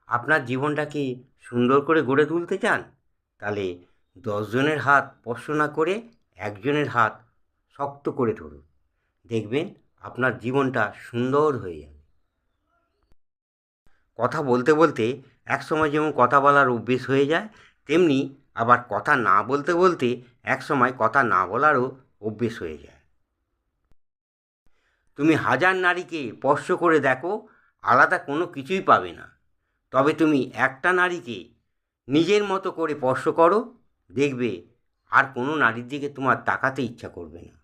আপনার জীবনটাকে সুন্দর করে গড়ে তুলতে চান? তাহলে ১০ জনের হাত স্পর্শ না করে একজনের হাত শক্ত করে ধরুন। দেখবেন আপনার জীবনটা সুন্দর হয়ে যাবে। কথা বলতে বলতে একসময় যেমন কথা বলার অভ্যেস হয়ে যায়, তেমনি আবার কথা না বলতে বলতে একসময় কথা না বলারও অভ্যেস হয়ে যায়। তুমি হাজার নারীকে স্পর্শ করে দেখো, আলাদা কোনো কিছুই পাবে না। তবে তুমি একটা নারীকে নিজের মতো করে স্পর্শ করো, দেখবে আর কোনো নারীর দিকে তোমার তাকাতে ইচ্ছা করবে না।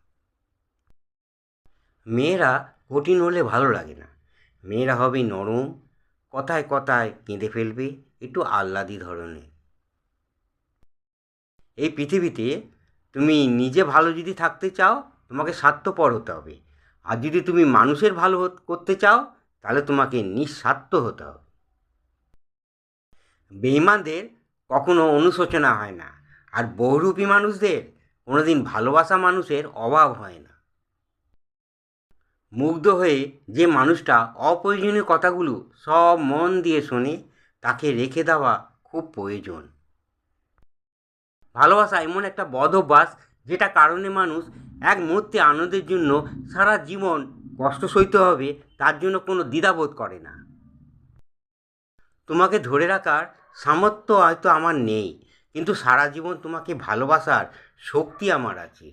মেয়েরা কঠিন হলে ভালো লাগে না। মেয়েরা হবে নরম, কথায় কথায় কেঁদে ফেলবে, একটু আহ্লাদি ধরনের। এই পৃথিবীতে তুমি নিজে ভালো যদি থাকতে চাও, তোমাকে স্বার্থপর হতে হবে। আর যদি তুমি মানুষের ভালো করতে চাও, তাহলে তোমাকে নিঃস্বার্থ হতে হবে। বেঈমানদের কখনো অনুশোচনা হয় না, আর বহুরূপী মানুষদের কোনোদিন ভালোবাসা মানুষের অভাব হয় না। মুগ্ধ হয়ে যে মানুষটা অপ্রয়োজনীয় কথাগুলো সব মন দিয়ে শোনে, তাকে রেখে দেওয়া খুব প্রয়োজন। ভালোবাসা এমন একটা বদ অভ্যাস, যেটা কারণে মানুষ এক মুহূর্তে আনন্দের জন্য সারা জীবন কষ্ট সইতে হবে, তার জন্য কোনো দ্বিধাবোধ করে না। তোমাকে ধরে রাখার সামর্থ্য হয়তো আমার নেই, কিন্তু সারা জীবন তোমাকে ভালোবাসার শক্তি আমার আছে।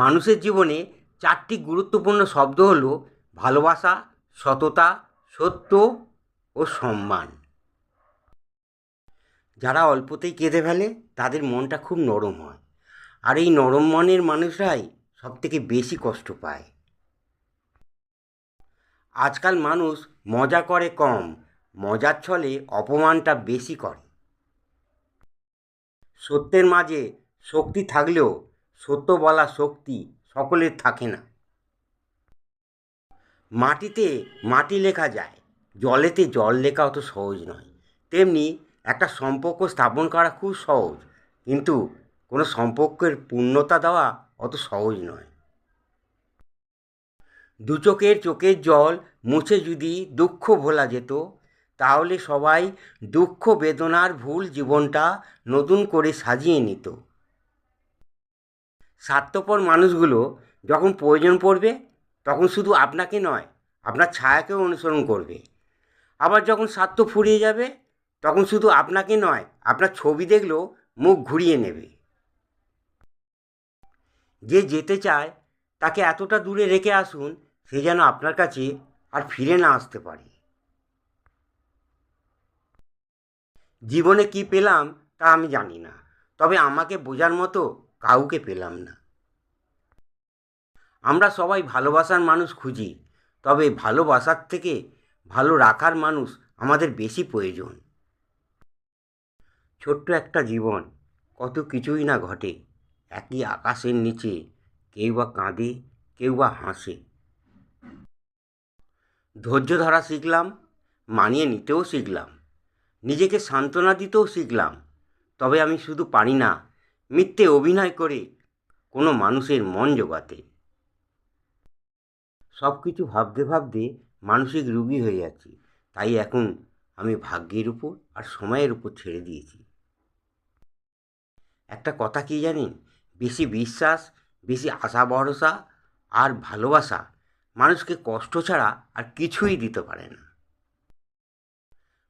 মানুষের জীবনে 4টি গুরুত্বপূর্ণ শব্দ হলো ভালোবাসা, সততা, সত্য ও সম্মান। যারা অল্পতেই কেঁদে ফেলে, তাদের মনটা খুব নরম হয়, আর এই নরম মনের মানুষরাই সবথেকে বেশি কষ্ট পায়। আজকাল মানুষ মজা করে কম, মজার ছলে অপমানটা বেশি করে। সত্যের মাঝে শক্তি থাকলেও সত্য বলার শক্তি সকলের থাকে না। মাটিতে মাটি লেখা যায়, জলেতে জল লেখা অত সহজ নয়। তেমনি একটা সম্পর্ক স্থাপন করা খুব সহজ, কিন্তু কোনো সম্পর্কের পূর্ণতা দেওয়া অত সহজ নয়। দু চোখের চোখের জল মুছে যদি দুঃখ ভোলা যেত, তাহলে সবাই দুঃখ বেদনার ভুল জীবনটা নতুন করে সাজিয়ে নিত। স্বার্থপর মানুষগুলো যখন প্রয়োজন পড়বে, তখন শুধু আপনাকে নয়, আপনার ছায়াকেও অনুসরণ করবে। আবার যখন স্বার্থ ফুরিয়ে যাবে, তখন শুধু আপনাকে নয়, আপনার ছবি দেখলেও মুখ ঘুরিয়ে নেবে। যে যেতে চায়, তাকে এতটা দূরে রেখে আসুন, সে যেন আপনার কাছে আর ফিরে না আসতে পারে। জীবনে কি পেলাম তা আমি জানি না, তবে আমাকে বোঝার মতো কাউকে পেলাম না। আমরা সবাই ভালোবাসার মানুষ খুঁজি, তবে ভালোবাসার থেকে ভালো রাখার মানুষ আমাদের বেশি প্রয়োজন। ছোট্ট একটা জীবন, কত কিছুই না ঘটে একই আকাশের নিচে। কেউ বা কাঁদে, কেউ বা হাসে। ধৈর্য ধরা শিখলাম, মানিয়ে নিতেও শিখলাম, নিজেকে সান্ত্বনা দিতেও শিখলাম। তবে আমি শুধু পারি না মিথ্যে অভিনয় করে কোনো মানুষের মন জোগাতে। সব কিছু ভাবতে ভাবতে মানসিক রোগী হয়ে যাচ্ছি, তাই এখন আমি ভাগ্যের উপর আর সময়ের উপর ছেড়ে দিয়েছি। একটা কথা কি জানেন, বেশি বিশ্বাস, বেশি আশা ভরসা আর ভালোবাসা মানুষকে কষ্ট ছাড়া আর কিছুই দিতে পারে না।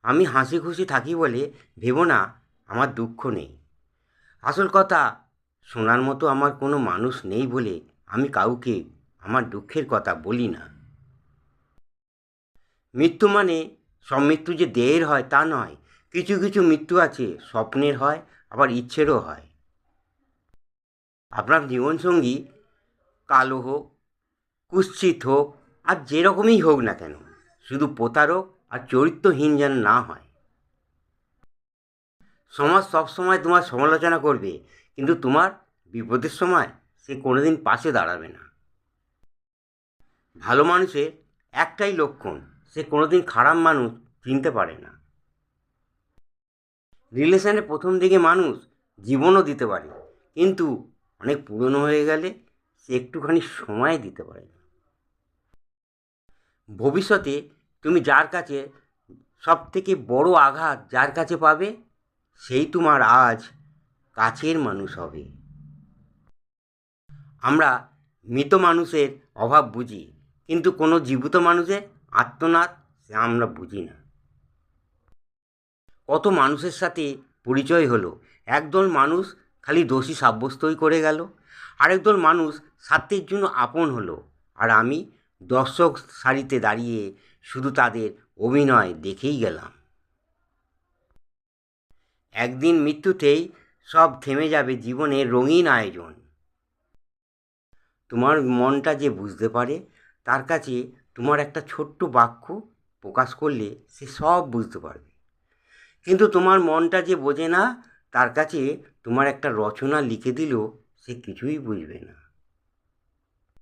আমি হাসি খুশি থাকি বলে ভেবো না আমার দুঃখ নেই। আসল কথা, শোনার মতো আমার কোনো মানুষ নেই বলে আমি কাউকে আমার দুঃখের কথা বলি না। মৃত্যু মানে সব মৃত্যু যে দেহের হয় তা নয়। কিছু কিছু মৃত্যু আছে স্বপ্নের হয়, আবার ইচ্ছেরও হয়। আপনার জীবনসঙ্গী কালো হোক, কুৎসিত হোক, আর যেরকমই হোক না কেন, শুধু প্রতারক আর চরিত্রহীন যেন না হয়। সমাজ সবসময় তোমার সমালোচনা করবে, কিন্তু তোমার বিপদের সময় সে কোনোদিন পাশে দাঁড়াবে না। ভালো মানুষের একটাই লক্ষণ, সে কোনোদিন খারাপ মানুষ চিনতে পারে না। রিলেশনের প্রথম দিকে মানুষ জীবনও দিতে পারে, কিন্তু অনেক পুরনো হয়ে গেলে সে একটুখানি সময় দিতে পারে না। ভবিষ্যতে তুমি যার কাছে সবথেকে বড় আঘাত যার কাছে পাবে সেই তোমার আজ কাছের মানুষ হবে। আমরা মৃত মানুষের অভাব বুঝি, কিন্তু কোনো জীবিত মানুষের আর্তনাদ সে আমরা বুঝি না। কত মানুষের সাথে পরিচয় হলো, একদল মানুষ খালি দোষী সাব্যস্তই করে গেল, আরেকদল মানুষ স্বার্থের জন্য আপন হলো, আর আমি দর্শক সারিতে দাঁড়িয়ে শুধু তাদের অভিনয় দেখেই গেলাম। একদিন মৃত্যুতেই সব থেমে যাবে জীবনের রঙিন আয়োজন। তোমার মনটা যে বুঝতে পারে, তার কাছে তোমার একটা ছোট্ট বাক্য প্রকাশ করলে সে সব বুঝতে পারবে। কিন্তু তোমার মনটা যে বোঝে না, তার কাছে তোমার একটা রচনা লিখে দিলেও সে কিছুই বুঝবে না।